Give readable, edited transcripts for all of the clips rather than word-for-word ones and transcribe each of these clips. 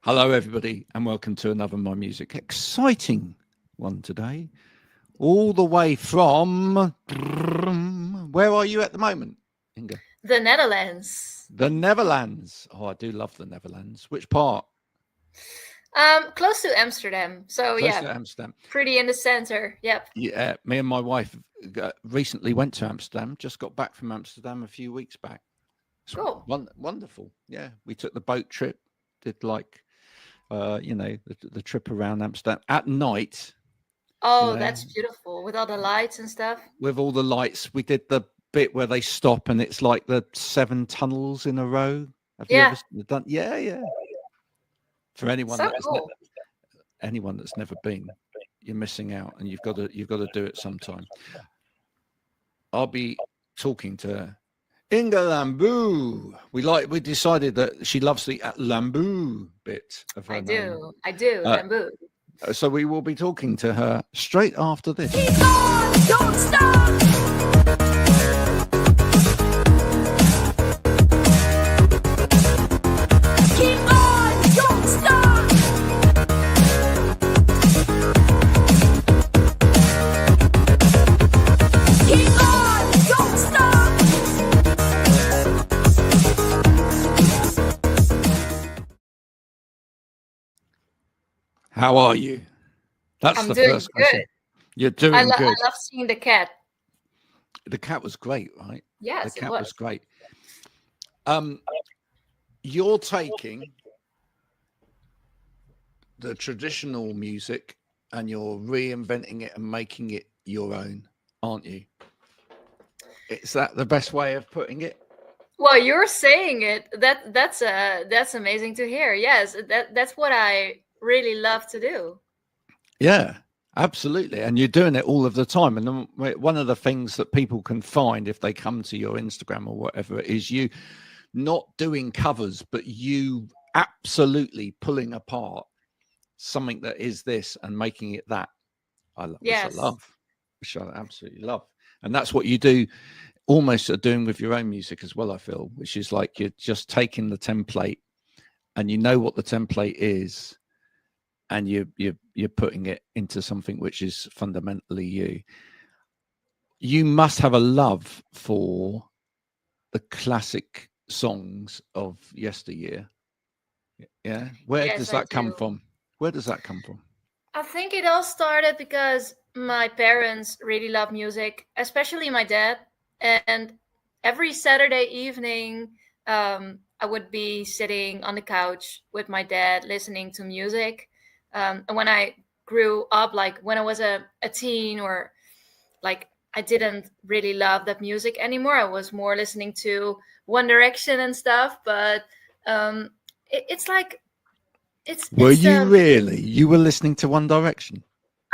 Hello, everybody, and welcome to another My Music. Exciting one today. All the way from... Where are you at the moment, Inge? The Netherlands. The Netherlands. Oh, I do love the Netherlands. Which part? Close to Amsterdam. So Close yeah, to Amsterdam. pretty in the center. Yep. Yeah, me and my wife recently went to Amsterdam. Just got back from Amsterdam a few weeks back. It's Cool. wonderful. Yeah, we took the boat trip. Did like, the trip around Amsterdam at night. Oh, that's beautiful with all the lights and stuff. With all the lights, we did the bit where they stop and it's like the 7 tunnels in a row. Have you ever done? Yeah. For anyone So that's cool. anyone that's never been, you're missing out, and you've got to do it sometime. I'll be talking to Inge Lamboo. We decided that she loves the Lamboo bit of her name. I do. Lamboo. So we will be talking to her straight after this. Keep on, don't stop. Keep on, don't stop. Keep on, don't stop. How are you? That's I'm the doing first question. good. You're doing good. I love seeing the cat. The cat was great, right? Yes, the cat it was great. You're taking the traditional music and you're reinventing it and making it your own, aren't you? Is that the best way of putting it? Well, you're saying it. That's amazing to hear. Yes, that's what I really love to do. Yeah, absolutely. And you're doing it all of the time. And then one of the things that people can find if they come to your Instagram or whatever is you not doing covers, but you absolutely pulling apart something that is this and making it that. Which I love, which I absolutely love. And that's what you do almost are doing with your own music as well, I feel, which is like you're just taking the template and you know what the template is and you're putting it into something which is fundamentally you. You must have a love for the classic songs of yesteryear. Yeah. Where does that come from? Where does that come from? I think it all started because my parents really love music, especially my dad. And every Saturday evening, I would be sitting on the couch with my dad listening to music. And when I grew up, like when I was a teen, or like I didn't really love that music anymore. I was more listening to One Direction and stuff. But it's like Were you really? You were listening to One Direction?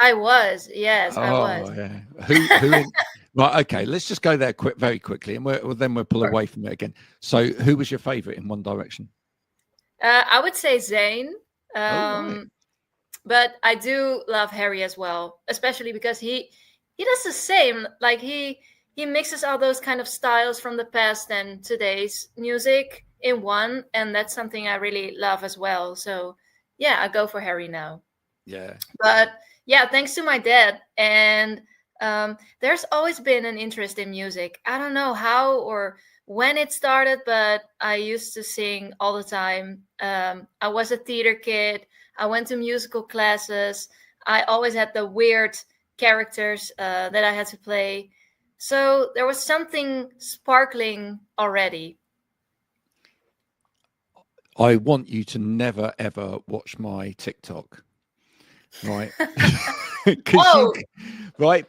I was, yes, I was. Yeah. Who right, okay, let's just go there very quickly, and then we'll pull away from it again. So who was your favorite in One Direction? I would say Zayn. Right. But I do love Harry as well, especially because he does the same. Like he mixes all those kind of styles from the past and today's music in one, and that's something I really love as well. So yeah, I go for Harry now. Yeah. But yeah, thanks to my dad. And there's always been an interest in music. I don't know how or when it started, but I used to sing all the time. I was a theater kid. I went to musical classes. I always had the weird characters that I had to play. So there was something sparkling already. I want you to never, ever watch my TikTok. Right.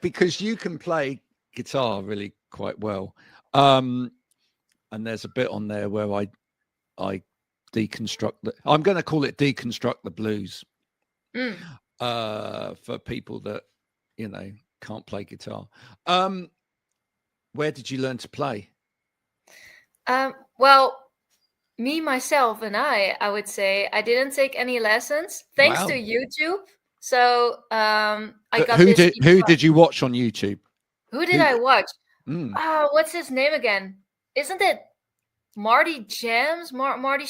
Because you can play guitar really quite well. And there's a bit on there where I deconstruct I'm going to call it deconstruct the blues for people that, can't play guitar. Where did you learn to play? Well, me, myself, and I would say I didn't take any lessons thanks to YouTube. So I got who did you watch on YouTube? Who did I watch? What's his name again? Isn't it Marty Jams, Marty,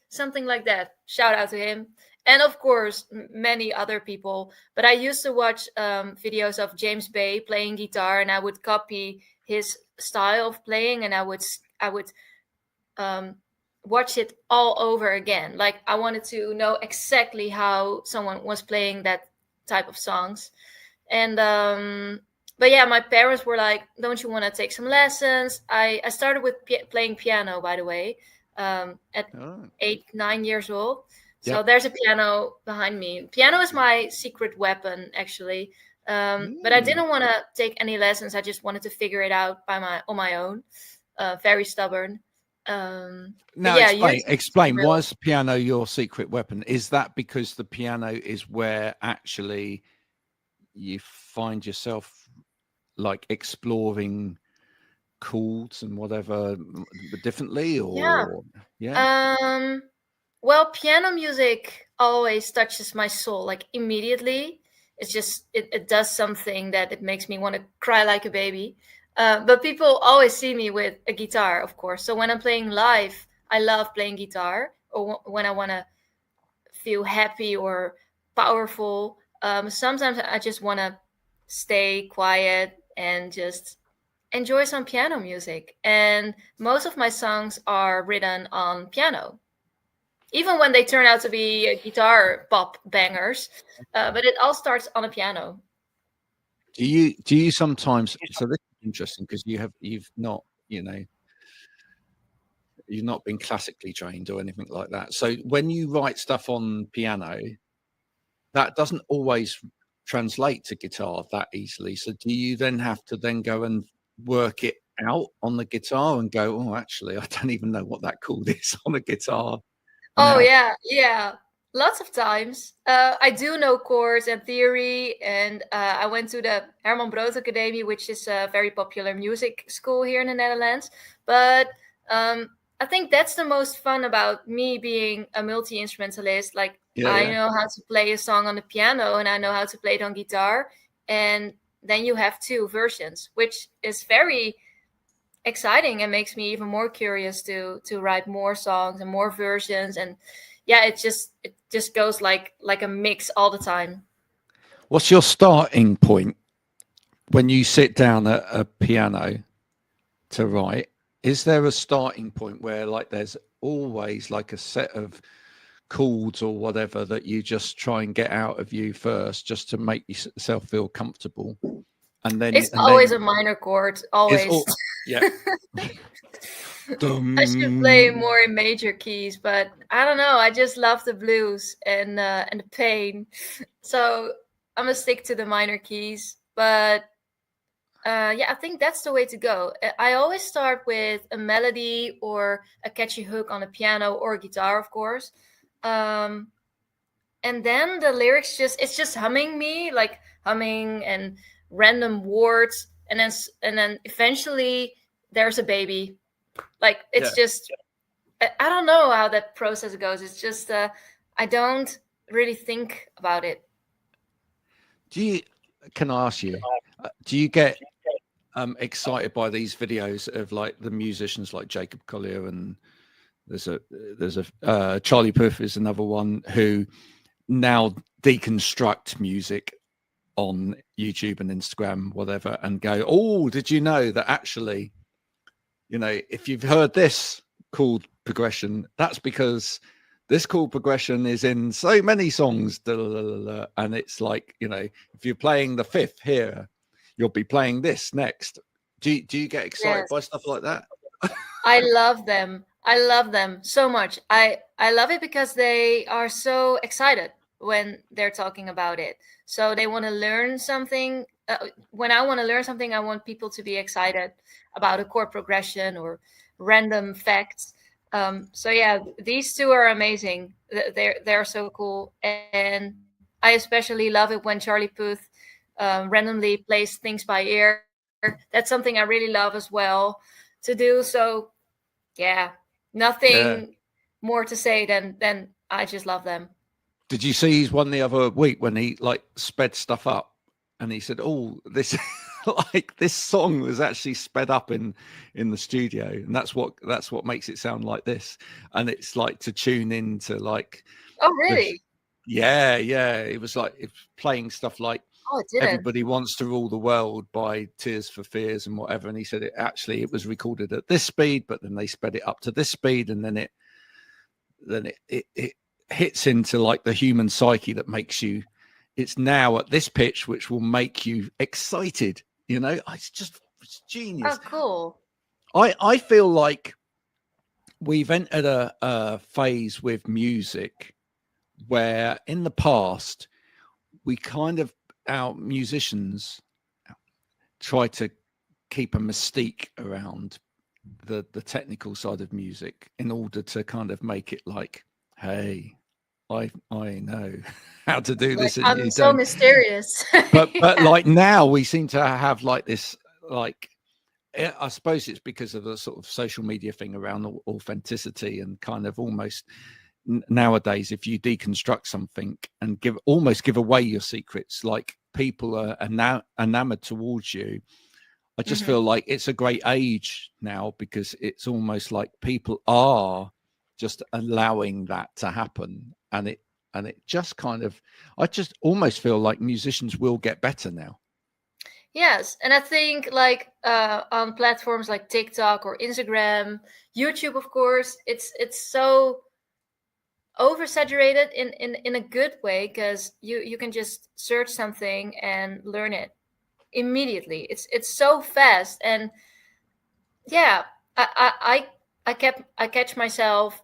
something like that. Shout out to him. And of course, many other people. But I used to watch videos of James Bay playing guitar, and I would copy his style of playing, and I would watch it all over again. Like I wanted to know exactly how someone was playing that type of songs. And but yeah, my parents were like, "Don't you want to take some lessons?" I started with playing piano, by the way, at 8-9 years old. So there's a piano behind me. Piano is my secret weapon, actually. But I didn't want to take any lessons. I just wanted to figure it out on my own. Very stubborn. Now, explain. Why is the piano your secret weapon? Is that because the piano is where actually you find yourself like exploring chords and whatever differently, or well, piano music always touches my soul, like immediately. It's just it does something that it makes me want to cry like a baby. But people always see me with a guitar, of course. So when I'm playing live, I love playing guitar, or when I want to feel happy or powerful. Sometimes I just want to stay quiet and just enjoy some piano music. And most of my songs are written on piano, even when they turn out to be guitar pop bangers. But it all starts on a piano. Do you sometimes? So this is interesting because you've not been classically trained or anything like that. So when you write stuff on piano, that doesn't always translate to guitar that easily. So do you then have to then go and work it out on the guitar and go, oh, actually, I don't even know what that chord is on a guitar? Oh, yeah. Lots of times. I do know chords and theory, and I went to the Herman Brood Academy, which is a very popular music school here in the Netherlands. But I think that's the most fun about me being a multi-instrumentalist. Like, I know how to play a song on the piano, and I know how to play it on guitar. And then you have two versions, which is very exciting and makes me even more curious to write more songs and more versions. And yeah, it just goes like a mix all the time. What's your starting point when you sit down at a piano to write? Is there a starting point where like there's always like a set of chords or whatever that you just try and get out of you first, just to make yourself feel comfortable? And then it's always a minor chord, always. I should play more in major keys, but I don't know. I just love the blues and the pain, so I'm gonna stick to the minor keys. But I think that's the way to go. I always start with a melody or a catchy hook on a piano or a guitar, of course, and then the lyrics it's just humming and random words, and then eventually there's a baby. Like it's just I don't know how that process goes. It's just I don't really think about it. Can I ask you, do you get excited by these videos of like the musicians like Jacob Collier, and there's a Charlie Puth is another one who now deconstruct music on YouTube and Instagram, whatever, and go, oh, did you know that actually, if you've heard this chord progression, that's because this chord progression is in so many songs, and it's like, if you're playing the fifth here, you'll be playing this next. Do you get excited by stuff like that? I love them. I love them so much. I love it because they are so excited when they're talking about it. So they want to learn something. When I want to learn something, I want people to be excited about a chord progression or random facts. So yeah, these two are amazing. They're so cool. And I especially love it when Charlie Puth randomly plays things by ear. That's something I really love as well to do. So yeah, nothing more to say than I just love them. Did you see his one the other week when he like sped stuff up and he said, oh, this like this song was actually sped up in the studio, and that's what makes it sound like this. And it's like to tune into like, Oh, really? yeah, it was like it's playing stuff like Oh, it didn't. Everybody Wants to Rule the World by Tears for Fears and whatever. And he said it was recorded at this speed, but then they sped it up to this speed, and then it hits into like the human psyche that makes you, it's now at this pitch which will make you excited. It's genius. Oh, cool. I feel like we've entered a phase with music where in the past we kind of, our musicians try to keep a mystique around the technical side of music in order to kind of make it like, hey, I know how to do this, and I'm you so don't. mysterious. But like now we seem to have like this, like, I suppose it's because of the sort of social media thing around authenticity, and kind of almost nowadays if you deconstruct something and almost give away your secrets, like people are enamored towards you. I just feel like it's a great age now, because it's almost like people are just allowing that to happen, and it just kind of, I just almost feel like musicians will get better now. Yes, and I think like on platforms like TikTok or Instagram, YouTube, of course, it's so oversaturated in a good way, because you can just search something and learn it immediately. It's so fast, and yeah, I catch myself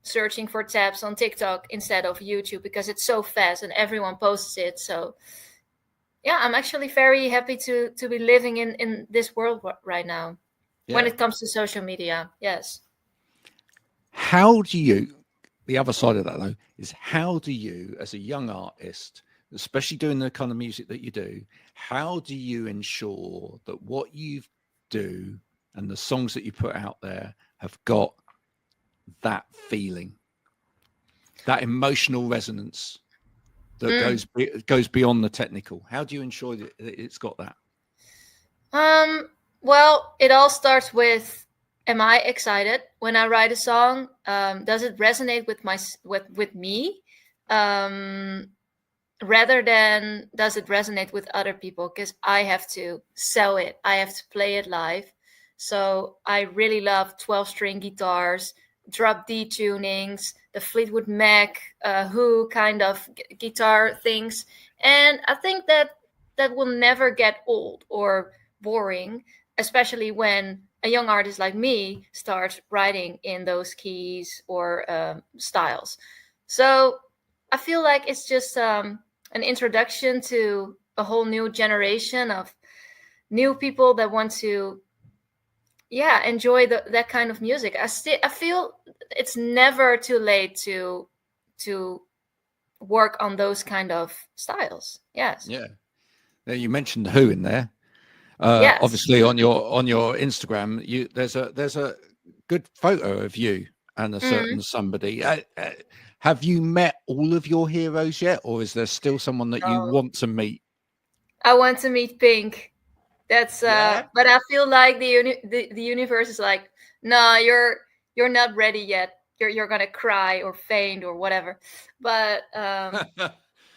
searching for tabs on TikTok instead of YouTube, because it's so fast and everyone posts it. So yeah, I'm actually very happy to be living in this world right now. Yeah. When it comes to social media. Yes. How do you, the other side of that though, is how do you, as a young artist, especially doing the kind of music that you do, how do you ensure that what you do and the songs that you put out there have got that feeling, that emotional resonance that goes beyond the technical? How do you ensure that it's got that? Well, it all starts with, am I excited when I write a song? Does it resonate with me? Rather than does it resonate with other people? Because I have to sell it. I have to play it live. So I really love 12-string guitars, drop D tunings, the Fleetwood Mac, Who kind of guitar things. And I think that will never get old or boring, especially when a young artist like me starts writing in those keys or styles. So I feel like it's just an introduction to a whole new generation of new people that want to enjoy that kind of music. I feel it's never too late to work on those kind of styles. Yes. Yeah. Now you mentioned Who in there. Yes. Obviously on your Instagram, there's a good photo of you and a certain somebody. Have you met all of your heroes yet, or is there still someone that you want to meet? I want to meet Pink. That's but I feel like the universe is like, no, you're not ready yet. You're gonna cry or faint or whatever. But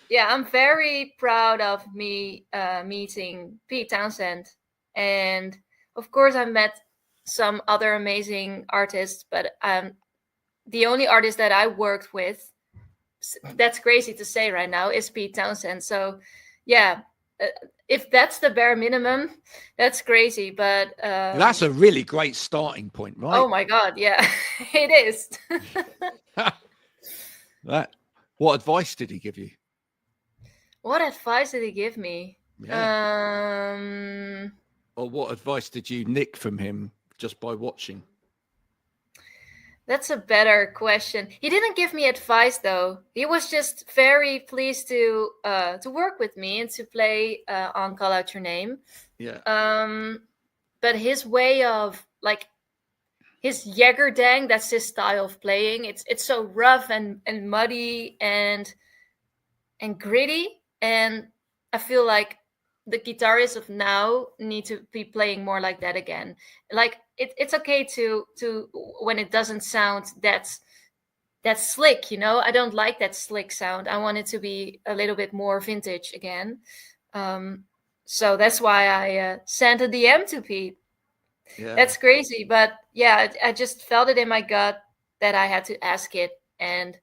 yeah, I'm very proud of me meeting Pete Townshend, and of course I met some other amazing artists, but the only artist that I worked with, that's crazy to say right now, is Pete Townshend. So yeah, if that's the bare minimum, that's crazy. But that's a really great starting point, right? Oh my God, yeah, it is. What advice did he give you? What advice did he give me? Yeah. Or what advice did you nick from him just by watching? That's a better question. He didn't give me advice though. He was just very pleased to work with me and to play on Call Out Your Name. Yeah. But his way of, like, his Jägerdang, that's his style of playing. It's so rough and muddy and gritty, and I feel like the guitarists of now need to be playing more like that again. Like it's okay to when it doesn't sound that's slick, you know. I don't like that slick sound. I want it to be a little bit more vintage again. So that's why I sent a DM to Pete. Yeah. That's crazy, but yeah, I just felt it in my gut that I had to ask it. And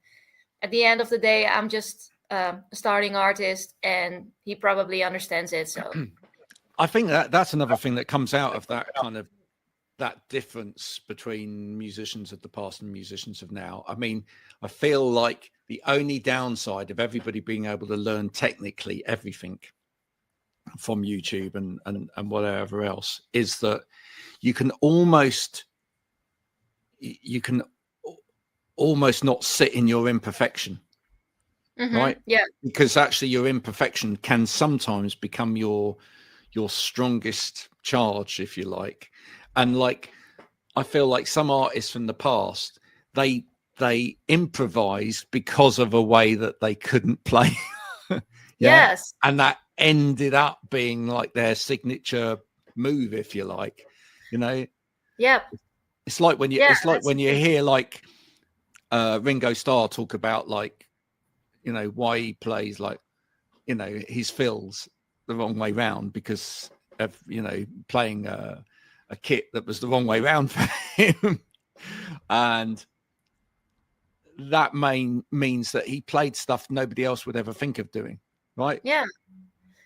at the end of the day, I'm just a starting artist, and he probably understands it. So I think that's another thing that comes out of that kind of that difference between musicians of the past and musicians of now. I mean, I feel like the only downside of everybody being able to learn technically everything from YouTube and whatever else is that you can almost not sit in your imperfection. Right? Yeah. Because actually your imperfection can sometimes become your strongest charge, if you like. And like, I feel like some artists from the past, they improvised because of a way that they couldn't play. Yes. And that ended up being like their signature move, if you like, you know. Yep. It's like when you when you hear like Ringo Starr talk about like, you know, why he plays like, you know, his fills the wrong way round because of, you know, playing a kit that was the wrong way round for him. And that means that he played stuff nobody else would ever think of doing. Right. Yeah.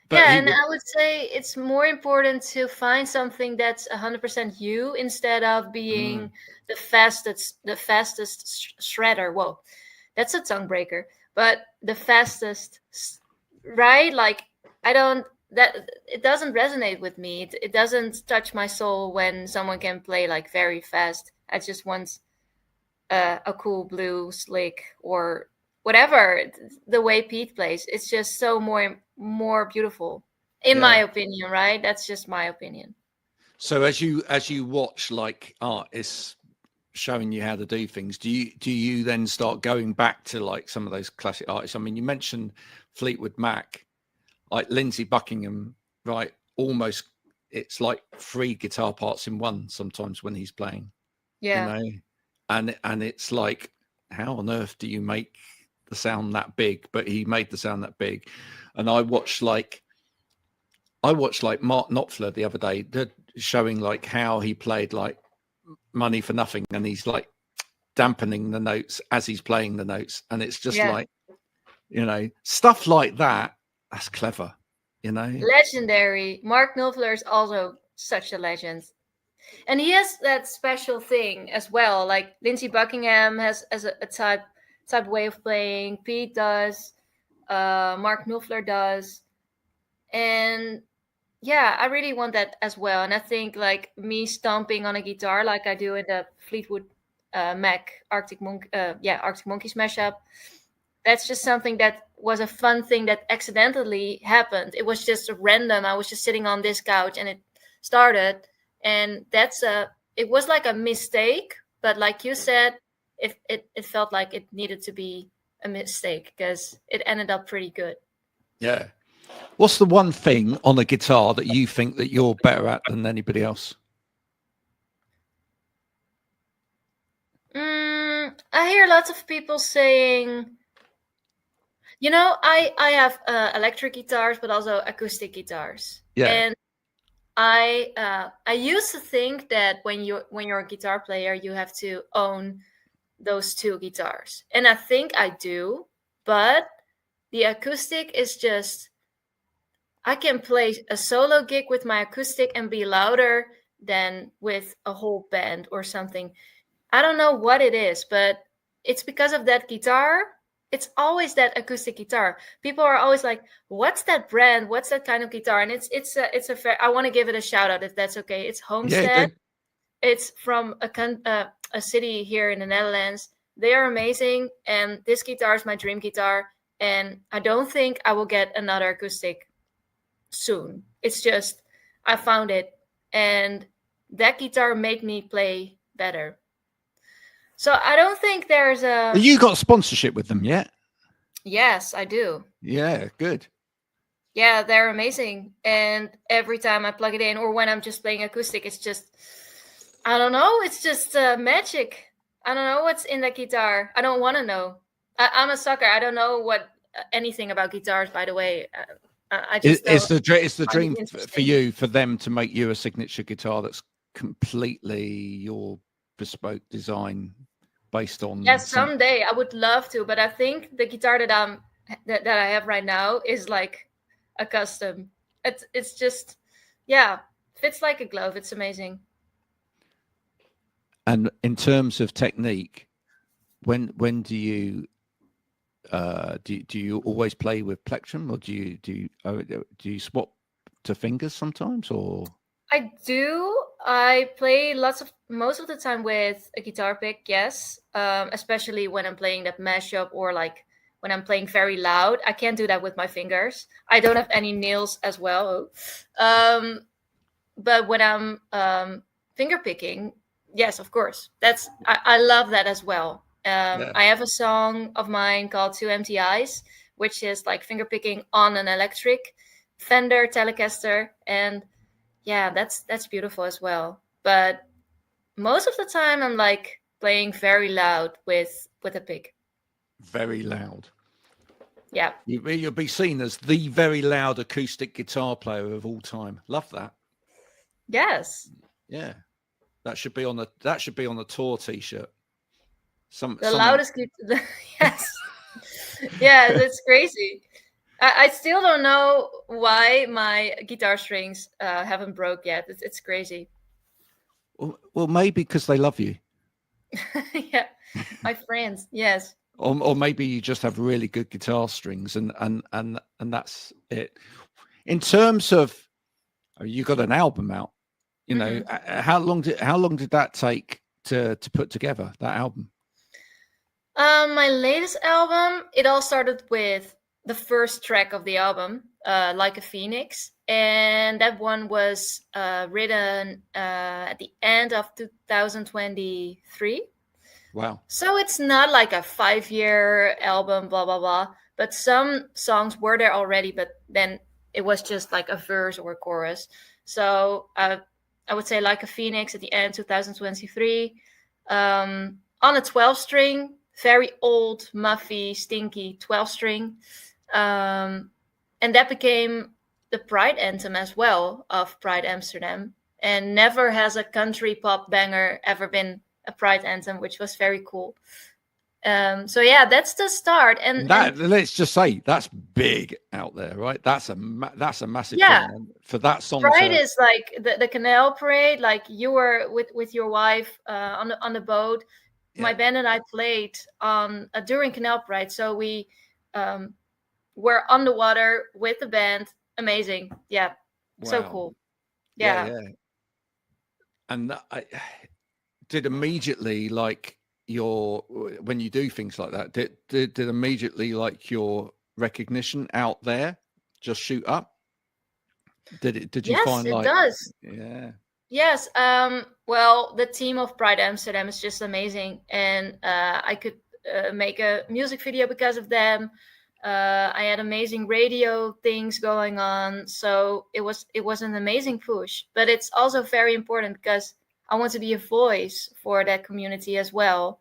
But and I would say it's more important to find something that's 100% you instead of being the fastest shredder. Whoa, that's a tongue breaker. But the fastest, right? Like it doesn't resonate with me. It doesn't touch my soul when someone can play like very fast. I just want a cool blues lick or whatever. The way Pete plays, it's just so more beautiful, in my opinion. Right? That's just my opinion. So as you watch like artists showing you how to do things, do you then start going back to like some of those classic artists? I mean, you mentioned Fleetwood Mac, like Lindsey Buckingham, right? Almost, it's like 3 guitar parts in one sometimes when he's playing. Yeah. You know, and it's like, how on earth do you make the sound that big? But he made the sound that big. And I watched like Mark Knopfler the other day, showing like how he played like Money for Nothing, and he's like dampening the notes as he's playing the notes, and it's just like, you know, stuff like that. That's clever, you know. Legendary. Mark Knopfler is also such a legend, and he has that special thing as well. Like Lindsey Buckingham has a type way of playing. Pete does. Mark Knopfler does, and yeah, I really want that as well. And I think like me stomping on a guitar like I do in the Fleetwood Mac Arctic Monkeys mashup, that's just something that was a fun thing that accidentally happened. It was just random. I was just sitting on this couch and it started, and it was like a mistake, but like you said, it felt like it needed to be a mistake because it ended up pretty good. Yeah. What's the one thing on a guitar that you think that you're better at than anybody else? I hear lots of people saying, you know, I have electric guitars, but also acoustic guitars. Yeah. And I used to think that when you're a guitar player, you have to own those 2 guitars. And I think I do, but the acoustic is just, I can play a solo gig with my acoustic and be louder than with a whole band or something. I don't know what it is, but it's because of that guitar. It's always that acoustic guitar. People are always like, "What's that brand? What's that kind of guitar?" And it's a fair. I want to give it a shout out if that's okay. It's Homestead. Yeah, it's from a city here in the Netherlands. They are amazing, and this guitar is my dream guitar. And I don't think I will get another acoustic soon. It's just I found it, and that guitar made me play better. So I don't think there's a... You got a sponsorship with them yet? Yes, I do. Yeah, good. Yeah, they're amazing. And every time I plug it in, or when I'm just playing acoustic, it's just, I don't know, it's just magic. I don't know what's in that guitar. I don't want to know. I'm a sucker. I don't know what anything about guitars, by the way. I just It's don't it's the find it dream for interesting. you, for them to make you a signature guitar that's completely your bespoke design based on Yes, some. someday I would love to, but I think the guitar that I have right now is like a custom. It's just, yeah, fits like a glove. It's amazing. And in terms of technique, when do you do you always play with plectrum, or do you swap to fingers sometimes, or? I do. I play most of the time with a guitar pick, yes. Especially when I'm playing that mashup, or like when I'm playing very loud. I can't do that with my fingers. I don't have any nails as well. But when I'm finger picking, yes, of course. I love that as well. Yeah. I have a song of mine called Two Empty Eyes, which is like finger picking on an electric Fender Telecaster, and yeah, that's beautiful as well. But most of the time I'm like playing very loud with a pick. Very loud. Yeah. You'll be seen as the very loud acoustic guitar player of all time. Love that. Yes. Yeah, that should be on the tour T-shirt. The Something. loudest yes. Yeah, that's crazy. I still don't know why my guitar strings haven't broke yet. It's crazy. Well, maybe because they love you, Yeah, my friends. Yes. or maybe you just have really good guitar strings, and that's it. In terms of, you got an album out, you know, how long did that take to put together, that album? My latest album, it all started with the first track of the album, Like a Phoenix. And that one was written at the end of 2023. Wow. So it's not like a 5-year album, blah, blah, blah. But some songs were there already, but then it was just like a verse or a chorus. So I would say Like a Phoenix at the end 2023. On a 12-string, very old, muffy, stinky 12-string. And that became the Pride anthem as well of Pride Amsterdam. And never has a country pop banger ever been a Pride anthem, which was very cool. So yeah, that's the start. And let's just say that's big out there, right? That's a massive thing for that song. Pride is like the canal parade. Like you were with your wife on the boat. Yeah. My band and I played on during Canal Pride, so we were on the water with the band. Amazing, yeah, wow. So cool, yeah. And I did immediately, like, when you do things like that, did immediately, like, your recognition out there just shoot up? Did you find like? Yes, it does. Yeah. Yes. Well, the team of Pride Amsterdam is just amazing, and I could make a music video because of them. I had amazing radio things going on, so it was an amazing push. But it's also very important because I want to be a voice for that community as well,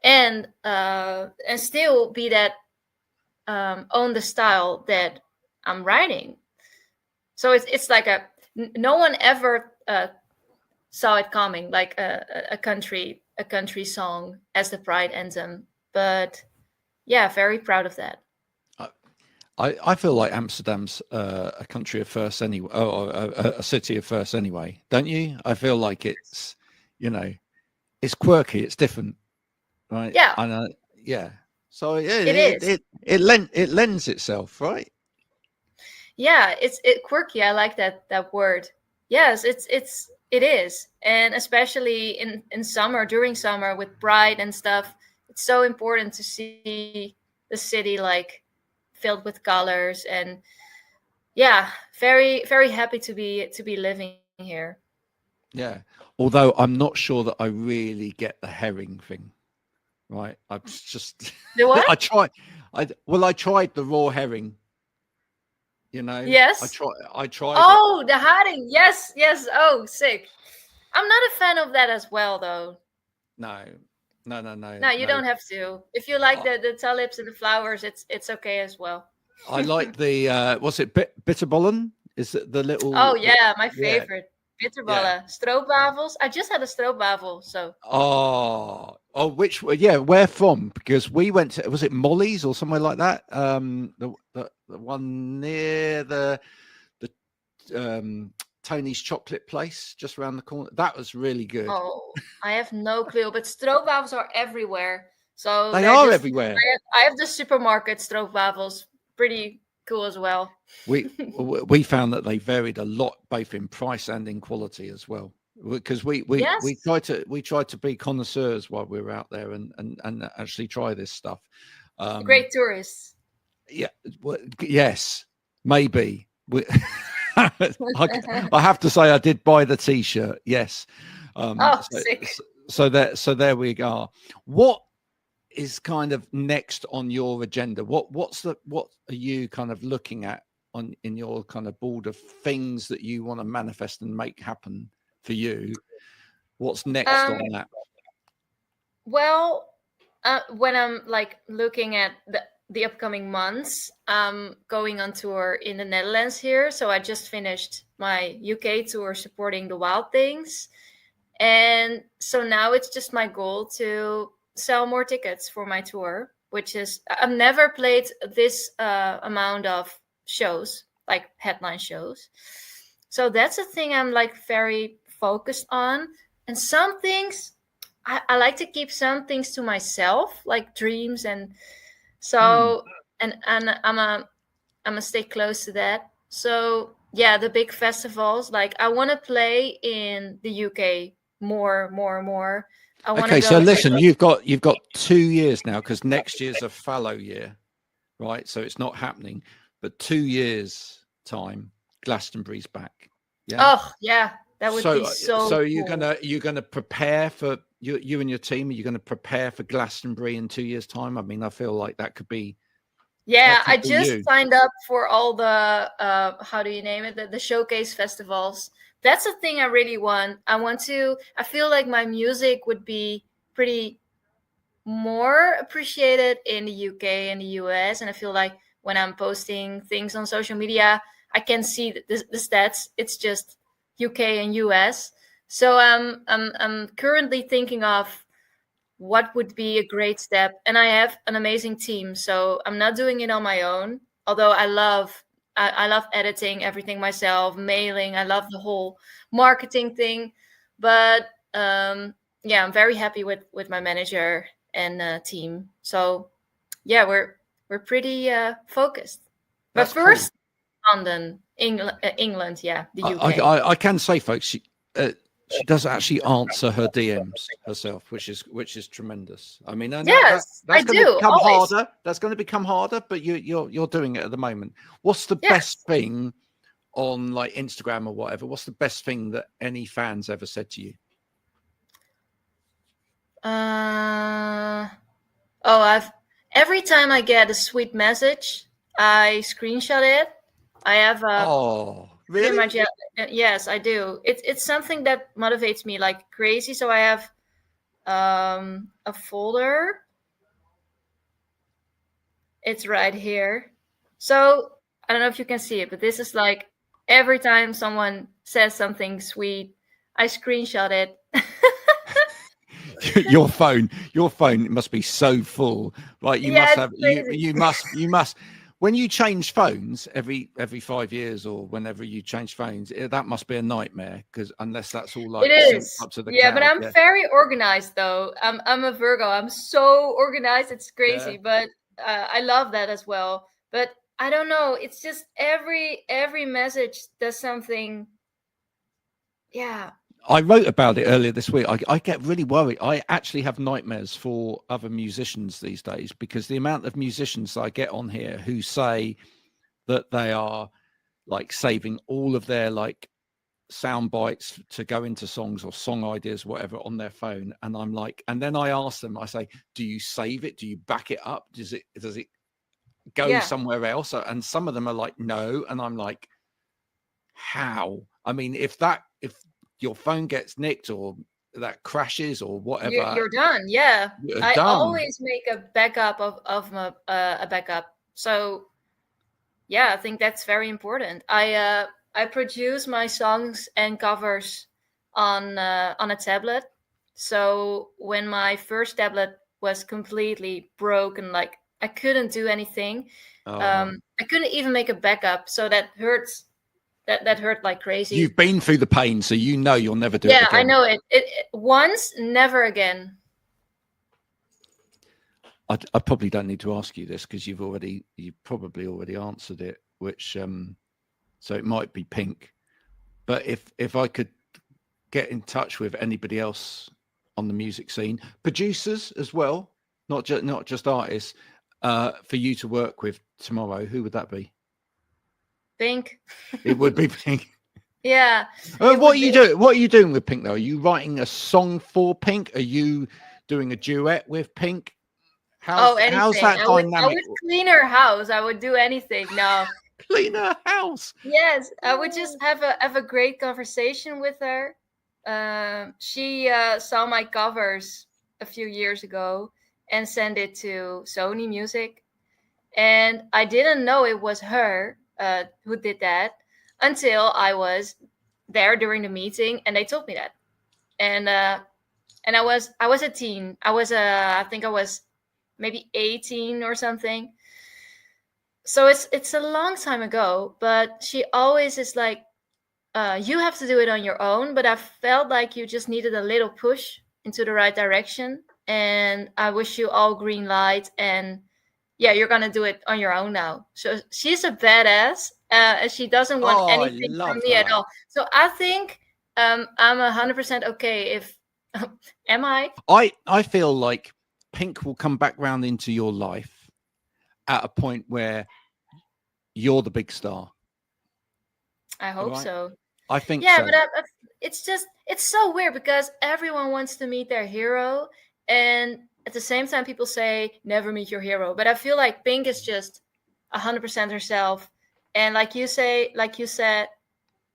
and still be that own the style that I'm writing. So it's like no one ever saw it coming, like a country song as the Pride anthem. But yeah, very proud of that. I feel like Amsterdam's a country of first anyway, or a city of first anyway, don't you? I feel like it's, it's quirky, it's different, right? Yeah. And yeah. So yeah, it lends itself, right? Yeah, it's quirky. I like that word. Yes, it is, and especially in summer, during summer with Pride and stuff, it's so important to see the city like filled with colors, and yeah, very very happy to be living here. Yeah, although I'm not sure that I really get the herring thing, right? I'm just The what? I tried the raw herring. You know, Yes. I tried it. Oh, the hiding. Yes, yes. Oh, sick. I'm not a fan of that as well, though. No, No, you don't have to. If you like the tulips and the flowers, it's okay as well. I like the what's it, bitterballen? Is it the little? Oh yeah, my Yeah, favorite. Bitterballen. Stroopwafels. I just had a stroopwafel, so. Which? Yeah, where from? Because we went to, was it Molly's or somewhere like that? The one near the Tony's chocolate place just around the corner. That was really good. Oh, I have no clue, but stroopwafels are everywhere. So They they're are just- everywhere. I have the supermarket stroopwafels. Pretty cool as well. We found that they varied a lot, both in price and in quality as well. Because we Yes. tried to be connoisseurs while we were out there and actually try this stuff. Great tourists. Yeah. Yes. Maybe. I have to say I did buy the T-shirt. Yes. Sick. So there we go. What is kind of next on your agenda? What are you kind of looking at in your kind of board of things that you want to manifest and make happen for you? What's next on that? Well, when I'm like looking at the upcoming months, I'm going on tour in the Netherlands here. So I just finished my UK tour supporting the Wild Things. And so now it's just my goal to sell more tickets for my tour, which is, I've never played this amount of shows, like headline shows. So that's a thing I'm like very focused on. And some things, I like to keep some things to myself, like dreams. And so, and I'm a stay close to that. So yeah, the big festivals, like I want to play in the UK more. I want to Okay, go so to- listen, you've got 2 years now, because next year's a fallow year, right? So it's not happening, but 2 years time, Glastonbury's back. Yeah. Oh yeah, that would be so. So cool. you're gonna prepare for you and your team. Are you going to prepare for Glastonbury in 2 years' time? I mean, I feel like that could be. Yeah, that could I be just you. signed up for all the how do you name it? The showcase festivals. That's the thing I really want. I feel like my music would be pretty more appreciated in the UK and the US. And I feel like when I'm posting things on social media, I can see the stats. It's just UK and US. So I'm currently thinking of what would be a great step. And I have an amazing team, so I'm not doing it on my own. Although I love editing everything myself, mailing. I love the whole marketing thing. But yeah, I'm very happy with my manager and team. So yeah, we're pretty focused. But That's cool. first, London, England, yeah, the UK. I can say, folks, she does actually answer her DMs herself, which is tremendous. I mean, I know Yes, that's I going to do, become always. harder. That's going to become harder, but you're doing it at the moment. What's the best thing on like Instagram or whatever? What's the best thing that any fans ever said to you? Every time I get a sweet message, I screenshot it. I have pretty Really? much, yes, I do. It's something that motivates me like crazy. So I have a folder. It's right here. So I don't know if you can see it, but this is like every time someone says something sweet, I screenshot it. your phone must be so full. Like you must have you must when you change phones every 5 years or whenever you change phones, that must be a nightmare, because unless that's all like It is. synced up to the Yeah, but cloud, I'm very organized though. I'm a Virgo. I'm so organized. It's crazy, but I love that as well. But I don't know. It's just every message does something. Yeah. I wrote about it earlier this week. I get really worried. I actually have nightmares for other musicians these days, because the amount of musicians I get on here who say that they are like saving all of their like sound bites to go into songs or song ideas, whatever, on their phone. And I'm like, and then I ask them, I say, do you save it? Do you back it up? Does it, go somewhere else, and some of them are like no, and I'm like, how? I mean, if your phone gets nicked or that crashes or whatever, you're done. Yeah, you're I done. always make a backup of my a backup. So yeah, I think that's very important. I produce my songs and covers on a tablet. So when my first tablet was completely broken, like I couldn't do anything. I couldn't even make a backup. So that hurts. That hurt like crazy. You've been through the pain, so you know you'll never do it again. Yeah, I know it. It once, never again. I probably don't need to ask you this because you probably already answered it, which so it might be Pink. But if I could get in touch with anybody else on the music scene, producers as well, not just artists, for you to work with tomorrow, who would that be? Pink. It would be Pink. Yeah. What are you doing? What are you doing with Pink though? Are you writing a song for Pink? Are you doing a duet with Pink? How's that dynamic? I would clean her house. I would do anything. No. Clean her house. Yes, I would just have a great conversation with her. She saw my covers a few years ago and sent it to Sony Music, and I didn't know it was her who did that until I was there during the meeting, and they told me that. And I was a teen. I think I was maybe 18 or something. So it's a long time ago, but she always is like, you have to do it on your own. But I felt like you just needed a little push into the right direction. And I wish you all green light. And yeah, you're going to do it on your own now. So she's a badass. And she doesn't want anything from me at all. So I think I'm 100% okay if... Am I? I feel like Pink will come back round into your life at a point where you're the big star. I hope so. I think so. But it's so weird because everyone wants to meet their hero, and at the same time people say never meet your hero. But I feel like Pink is just 100% herself, and like you said,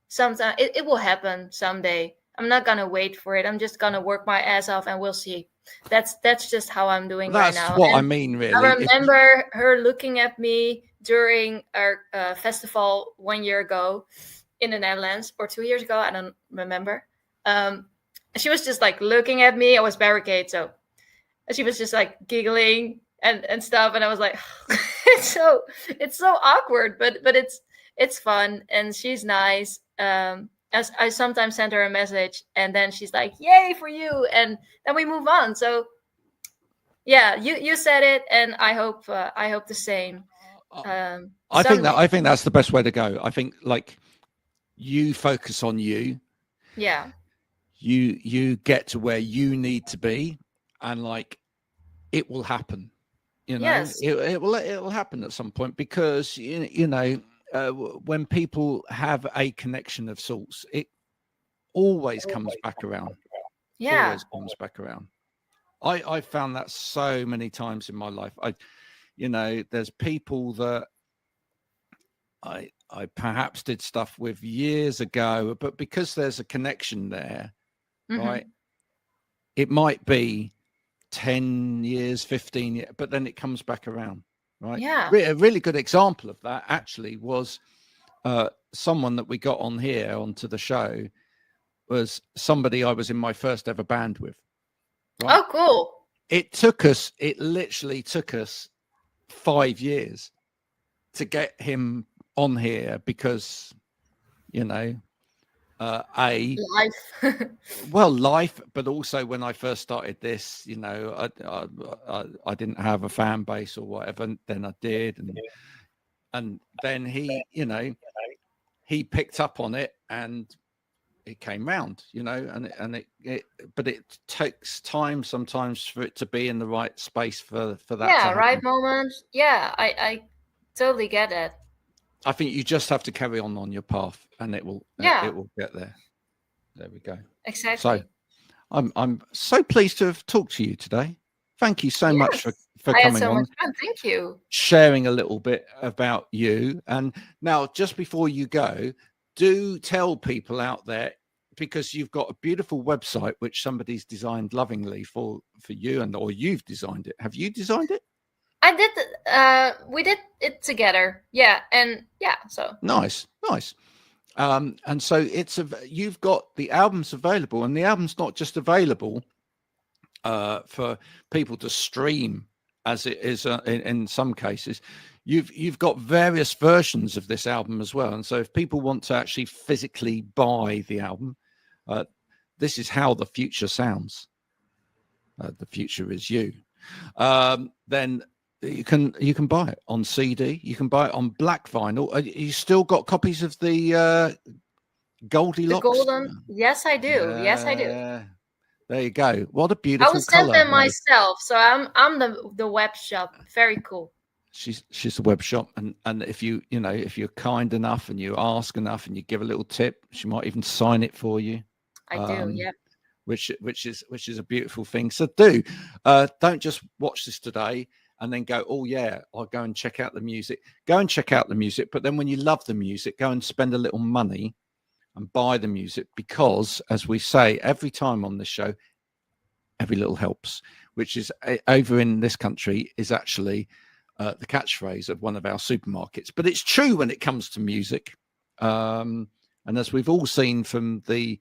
sometime it will happen someday. I'm not gonna wait for it. I'm just gonna work my ass off, and we'll see. That's just how I'm doing right now. That's what I mean, really. I remember her looking at me during our festival 1 year ago in the Netherlands, or 2 years ago. I don't remember. She was just like looking at me. I was barricaded, so she was just like giggling and stuff, and I was like, it's so awkward, but it's fun, and she's nice. As I sometimes send her a message, and then she's like, "Yay for you!" and then we move on. So, yeah, you said it, and I hope the same. I think that's the best way to go. I think like you focus on you. Yeah. You get to where you need to be, and like it will happen. You know, yes. it will happen at some point because you know. When people have a connection of sorts, it always comes back around. Yeah. Always comes back around. I found that so many times in my life. There's people that I perhaps did stuff with years ago, but because there's a connection there, right? It might be 10 years, 15 years, but then it comes back around. Right. Yeah. A really good example of that actually was someone that we got on here onto the show was somebody I was in my first ever band with. Right? Oh, cool. It literally took us 5 years to get him on here because, life, but also when I first started this, I didn't have a fan base or whatever, and then I did, and then he picked up on it and it came round, but it takes time sometimes for it to be in the right space for that. Yeah, right moment. Yeah, I totally get it. I think you just have to carry on your path, and it will get there. There we go. Exactly. So, I'm so pleased to have talked to you today. thank you so much for I had coming so on, much fun. Thank you. sharing a little bit about you. And now, just before you go, do tell people out there, because you've got a beautiful website which somebody's designed lovingly for you, or you've designed it. Have you designed it? I did. We did it together. Yeah, and yeah. So Nice. And so you've got the albums available, and the album's not just available for people to stream, as it is in some cases. You've got various versions of this album as well, and so if people want to actually physically buy the album, this is how the future sounds. The future is you. Then you can buy it on CD. You can buy it on black vinyl. You still got copies of the Goldilocks? the golden. Yes, I do. Yes, I do. There you go. What a I beautiful will send color. them myself. So I'm the web shop. Very cool. She's the web shop, and if if you're kind enough and you ask enough and you give a little tip, she might even sign it for you. I do. Yeah. Which is a beautiful thing. So don't just watch this today and then go, oh yeah, I'll go and check out the music. Go and check out the music, but then when you love the music, go and spend a little money and buy the music, because, as we say every time on this show, every little helps, which is over in this country is actually the catchphrase of one of our supermarkets. But it's true when it comes to music, and as we've all seen from the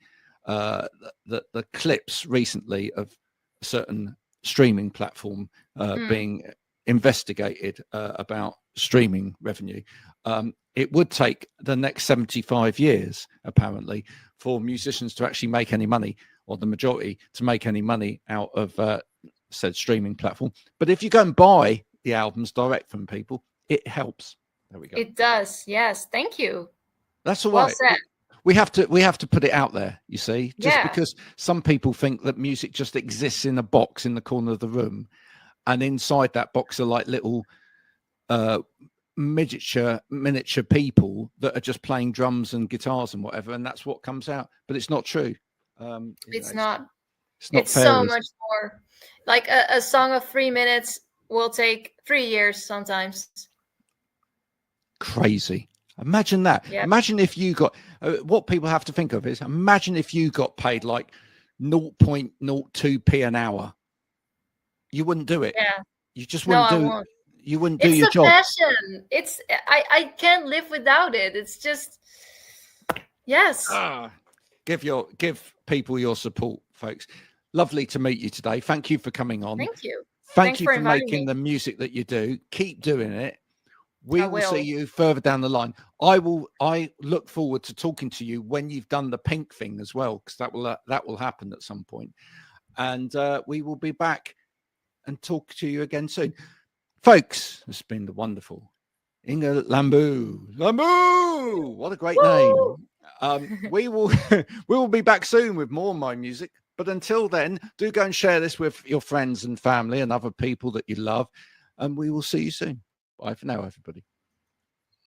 clips recently of a certain streaming platform being investigated about streaming revenue, it would take the next 75 years apparently for musicians to actually make any money, or the majority to make any money out of said streaming platform. But if you go and buy the albums direct from people, it helps. There we go. It does. Yes. Thank you. That's all Well right. said. We have to put it out there, you see, just Yeah. because some people think that music just exists in a box in the corner of the room, and inside that box are like little miniature people that are just playing drums and guitars and whatever, and that's what comes out. But it's not true. It's not. It's not It's fair, so is it? much more. Like a song of 3 minutes will take 3 years sometimes. Crazy. Imagine that. Yeah. Imagine if you got what people have to think of is, imagine if you got paid like 0.02p an hour. You wouldn't do it. Yeah. You just No, wouldn't I do. won't. You wouldn't do It's your a job. passion. I can't live without it. It's just yes. Give people your support, folks. Lovely to meet you today. Thank you for coming on. Thank you. Thank Thanks you for for inviting making me. the music that you do. Keep doing it. We I will see will. you further down the line. I look forward to talking to you when you've done the pink thing as well, because that will happen at some point. And we will be back and talk to you again soon. Folks, it's been the wonderful Inge Lamboo. Lamboo! What a great Woo! name. We will be back soon with more of my music. But until then, do go and share this with your friends and family and other people that you love. And we will see you soon. Bye for now, everybody.